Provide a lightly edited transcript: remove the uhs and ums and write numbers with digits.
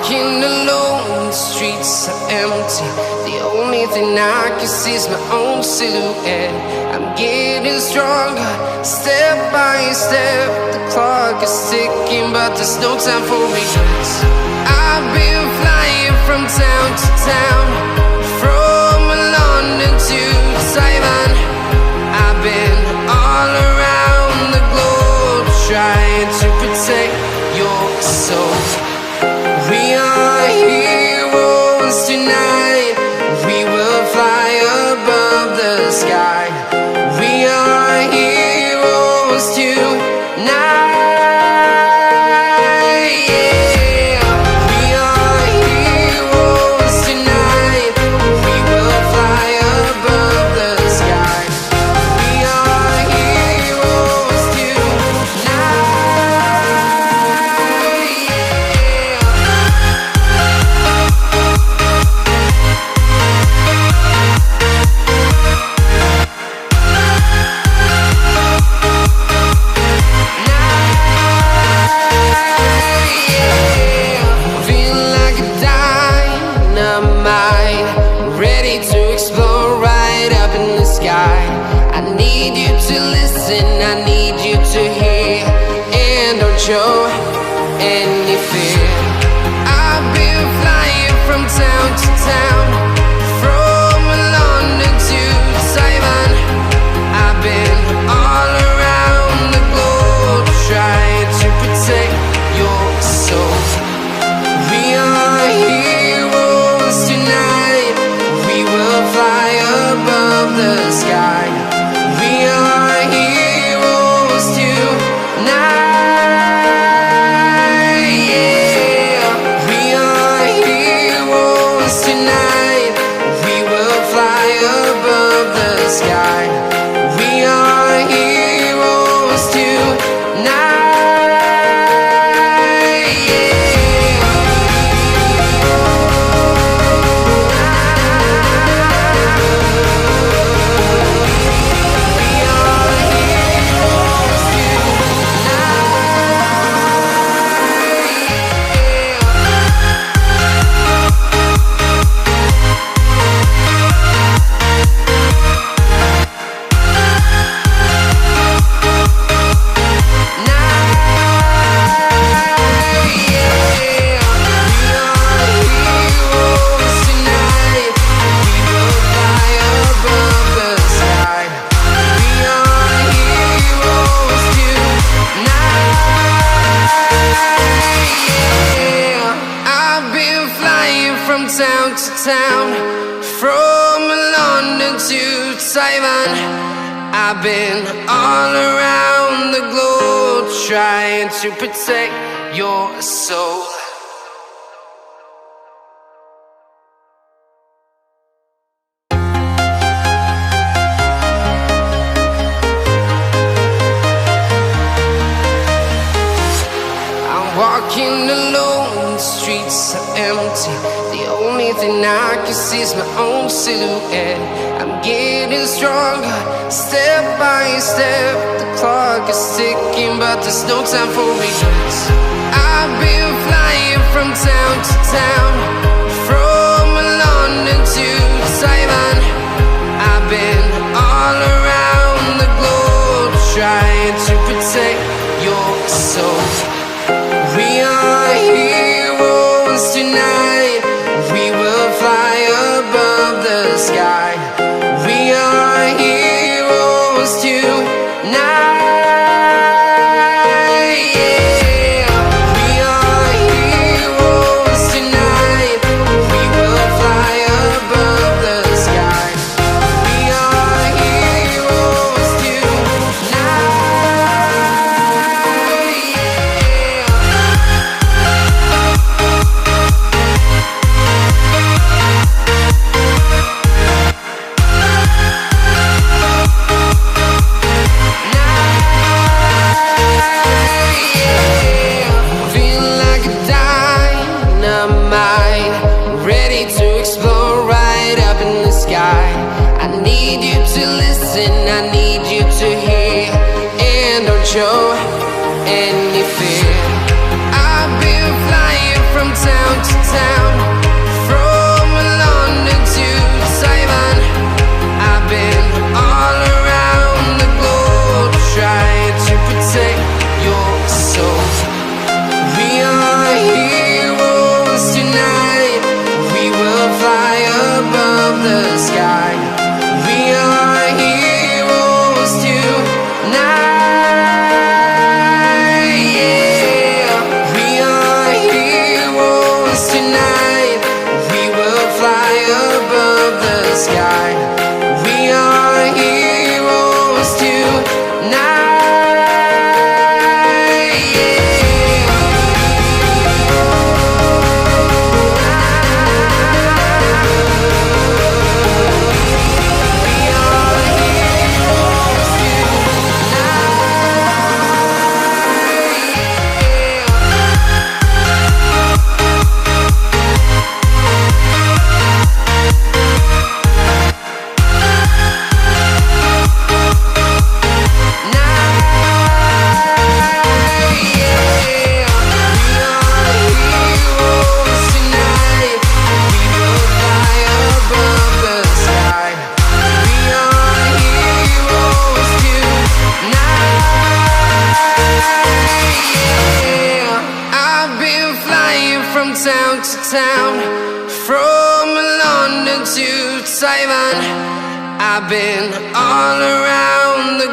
walking alone, the streets are empty. The only thing I can see is my own silhouette. I'm getting stronger, step by step. The clock is ticking, but there's no time for regrets. I've been flying from town to town, from London to Taiwan. I've been all around the globe, trying to protect your soul. We are heroes tonight. We will fly above the sky. We are heroes tonight. Yeah. We are heroes tonight. We will fly above the sky. We are heroes tonight. Feeling like a dynamite, ready to explode right up in the sky. I need you to listen, I need you to hear, and don't show any fear. I've been flying from town to town, from London to Taiwan. I've been all around the globe, trying to protect your soul. We are heroes tonight. We will fly above the sky. We are heroes tonight. Yeah. We are heroes tonight. We will fly above the sky. We are heroes tonight. Town to town, from London to Taiwan. I've been all around the globe, trying to protect your soul. I'm walking alone, the streets are empty. The only thing I can see is my own silhouette. I'm getting stronger, step by step. The clock is ticking, but there's no time for regrets. I've been flying from town to town, from London to Taiwan. I've been all around the globe, trying to protect your soul. We are heroes tonight. We will fly above the sky. We are heroes tonight. Yeah. We are heroes tonight. We will fly above the sky. We are heroes tonight. show any fear. I've been flying from town to town to town, from London to Taiwan. I've been all around the